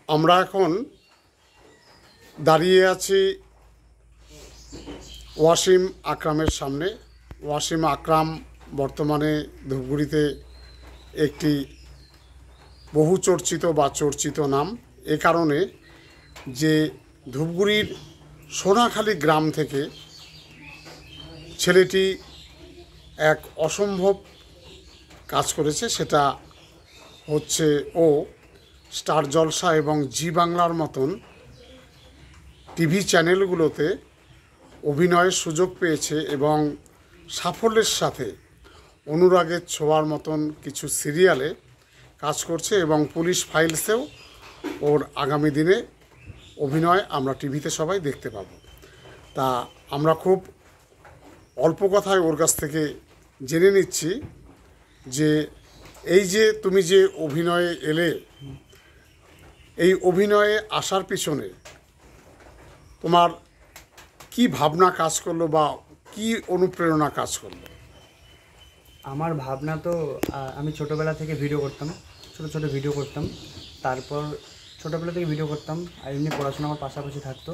আমরা এখন দাঁড়িয়ে আছি ওয়াসিম আকরামের সামনে। ওয়াসিম আকরাম বর্তমানে ধূপগুড়িতে একটি বহু চর্চিত বা চর্চিত নাম, এ কারণে যে ধূপগুড়ির সোনাখালী গ্রাম থেকে ছেলেটি এক অসম্ভব কাজ করেছে। সেটা হচ্ছে ও স্টার জলসা এবং জি বাংলার মতন টিভি চ্যানেলগুলোতে অভিনয়ের সুযোগ পেয়েছে এবং সাফল্যের সাথে অনুরাগের ছোঁয়ার মতন কিছু সিরিয়ালে কাজ করছে এবং পুলিশ ফাইলসেও ওর আগামী দিনে অভিনয় আমরা টিভিতে সবাই দেখতে পাবো। তা আমরা খুব অল্প কথায় ওর কাছ থেকে জেনে নিচ্ছি যে এই যে তুমি যে অভিনয়ে এলে, এই অভিনয়ে আসার পিছনে তোমার কি ভাবনা কাজ করলো বা কি অনুপ্রেরণা কাজ করলো? আমার ভাবনা তো আমি ছোটোবেলা থেকে ভিডিও করতাম, ছোটো ছোটো ভিডিও করতাম। তারপর ছোটোবেলা থেকে ভিডিও করতাম আর এমনি পড়াশোনা আমার পাশাপাশি থাকতো।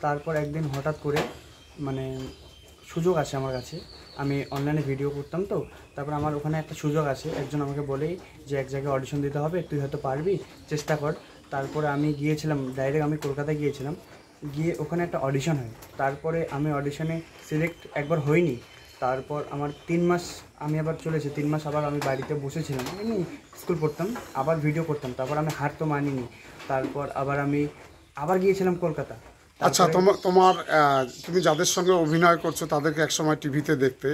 তারপর একদিন হঠাৎ করে মানে সুযোগ আসে আমার কাছে, আমি অনলাইনে ভিডিও করতাম। তো তারপর আমার ওখানে একটা সুযোগ আসে, একজন আমাকে বলেই যে এক জায়গায় অডিশন দিতে হবে, তুই হয়তো পারবি, চেষ্টা কর। তারপরে আমি গিয়েছিলাম, ডাইরেক্ট আমি কলকাতায় গিয়েছিলাম, গিয়ে ওখানে একটা অডিশন হয়। তারপরে আমি অডিশনে সিলেক্ট একবার হইনি। তারপর আমার 3 মাস আমি আবার চলেছি, 3 মাস আবার আমি বাড়িতে বসেছিলাম, আমি স্কুল পড়তাম, আবার ভিডিও করতাম। তারপর আমি হার তো মানিনি। তারপর আমি আবার গিয়েছিলাম কলকাতা। আচ্ছা, তোমার তুমি যাদের সঙ্গে অভিনয় করছো তাদেরকে একসময় টিভিতে দেখতে,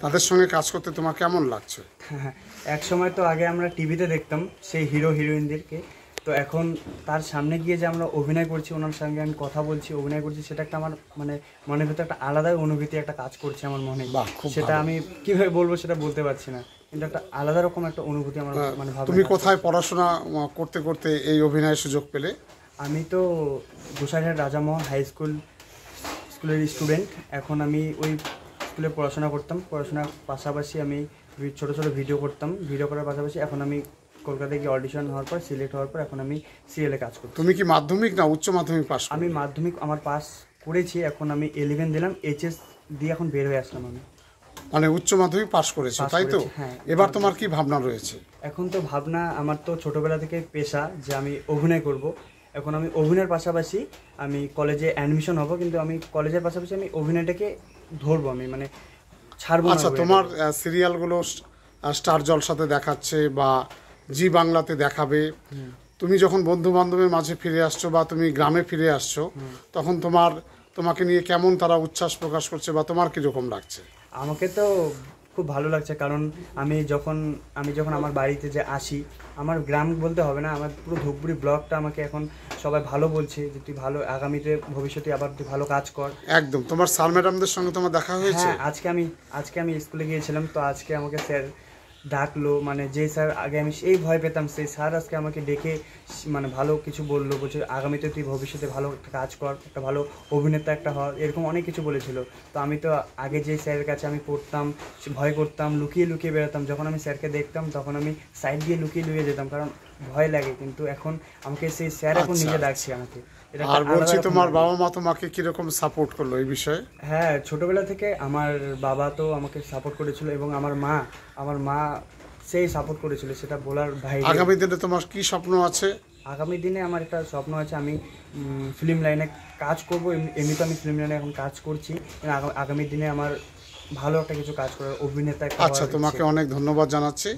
তাদের সঙ্গে কাজ করতে তোমার কেমন লাগছে? হ্যাঁ, এক সময় তো আগে আমরা টিভিতে দেখতাম সেই হিরো হিরোইনদেরকে, তো এখন তার সামনে গিয়ে যে আমরা অভিনয় করছি, ওনার সঙ্গে আমি কথা বলছি, অভিনয় করছি, সেটা একটা আমার মানে মনের ভিতরে একটা আলাদাই অনুভূতি একটা কাজ করছে আমার মনে। সেটা আমি কীভাবে বলবো সেটা বলতে পারছি না, কিন্তু একটা আলাদা রকম একটা অনুভূতি আমার মানে ভাবে। তুমি কোথায় পড়াশোনা করতে করতে এই অভিনয়ের সুযোগ পেলে? আমি তো গোসাইহাট রাজামোহন হাই স্কুলের স্টুডেন্ট। এখন আমি ওই স্কুলে পড়াশোনা করতাম, পড়াশোনার পাশাপাশি আমি ছোটো ছোটো ভিডিও করতাম, ভিডিও করার পাশাপাশি এখন আমি কলকাতায় গিয়ে অডিশন হওয়ার পর সিলেক্ট হওয়ার পর এখন আমি সিরিয়ালে কাজ করছি। তুমি কি মাধ্যমিক না উচ্চ মাধ্যমিক পাস? আমি মাধ্যমিক আমার পাস করেছি, এখন আমি 11 দিলাম, এইচএস দিয়ে এখন বের হয়ে আসলাম আমি। মানে উচ্চ মাধ্যমিক পাস করেছো, তাই তো? হ্যাঁ। এবার তোমার কি ভাবনা রয়েছে? এখন তো ভাবনা, আমার তো ছোটোবেলা থেকে পেশা যে আমি অভিনয় করব। এখন আমি অভিনয়ের পাশাপাশি আমি কলেজে অ্যাডমিশন হব, কিন্তু আমি কলেজের পাশাপাশি আমি অভিনয়টাকে ধরবো, আমি মানে ছাড়বো না। আচ্ছা, তোমার সিরিয়ালগুলো স্টার জলসাতে দেখাচ্ছে বা জি বাংলাতে দেখাবে, তুমি যখন বন্ধু বান্ধবের মাঝে ফিরে আসছো বা তুমি গ্রামে ফিরে আসছো, তখন তোমাকে নিয়ে কেমন তারা উচ্ছ্বাস প্রকাশ করছে বা তোমার কীরকম লাগছে? আমাকে তো খুব ভালো লাগছে, কারণ আমি যখন আমার বাড়িতে যে আসি, আমার গ্রাম বলতে হবে না, আমার পুরো ধূপগুড়ি ব্লকটা আমাকে এখন সবাই ভালো বলছে যে তুই ভালো, আগামীতে ভবিষ্যতে আবার তুই ভালো কাজ কর। একদম। তোমার স্যার ম্যাডামদের সঙ্গে তোমার দেখা হয়েছে? হ্যাঁ, আজকে আমি স্কুলে গিয়েছিলাম, তো আজকে আমাকে স্যার ডাকলো, মানে যে স্যার আগে আমি সেই ভয় পেতাম, সেই স্যার আজকে আমাকে ডেকে মানে ভালো কিছু বললো, বলছে আগামীতে তুই ভবিষ্যতে ভালো একটা কাজ কর, একটা ভালো অভিনেতা একটা হ, এরকম অনেক কিছু বলেছিল। তো আমি তো আগে যে স্যারের কাছে আমি পড়তাম, ভয় করতাম, লুকিয়ে লুকিয়ে বেরোতাম, যখন আমি স্যারকে দেখতাম তখন আমি সাইড দিয়ে লুকিয়ে লুকিয়ে যেতাম, কারণ ভয় লাগে। কিন্তু এখন আমাকে সেই স্যার এখন নিজে ডাকছে আমাকে। আর বলছি, তোমার বাবা মা তোমাকে কিরকম সাপোর্ট করলো এই বিষয়ে? হ্যাঁ, ছোটবেলা থেকে আমার বাবা তো আমাকে সাপোর্ট করেছিল এবং আমার মা সেই সাপোর্ট করেছিল, সেটা বলার বাইরে। আগামী দিনে তোমার কি স্বপ্ন আছে? আগামী দিনে আমার একটা স্বপ্ন আছে, আমি ফিল্ম লাইনে কাজ করব। এমনি তো আমি ফিল্ম লাইনে এখন কাজ করছি, আগামী দিনে আমার ভালো একটা কিছু কাজ করার, অভিনেতা। আচ্ছা, তোমাকে অনেক ধন্যবাদ জানাচ্ছি।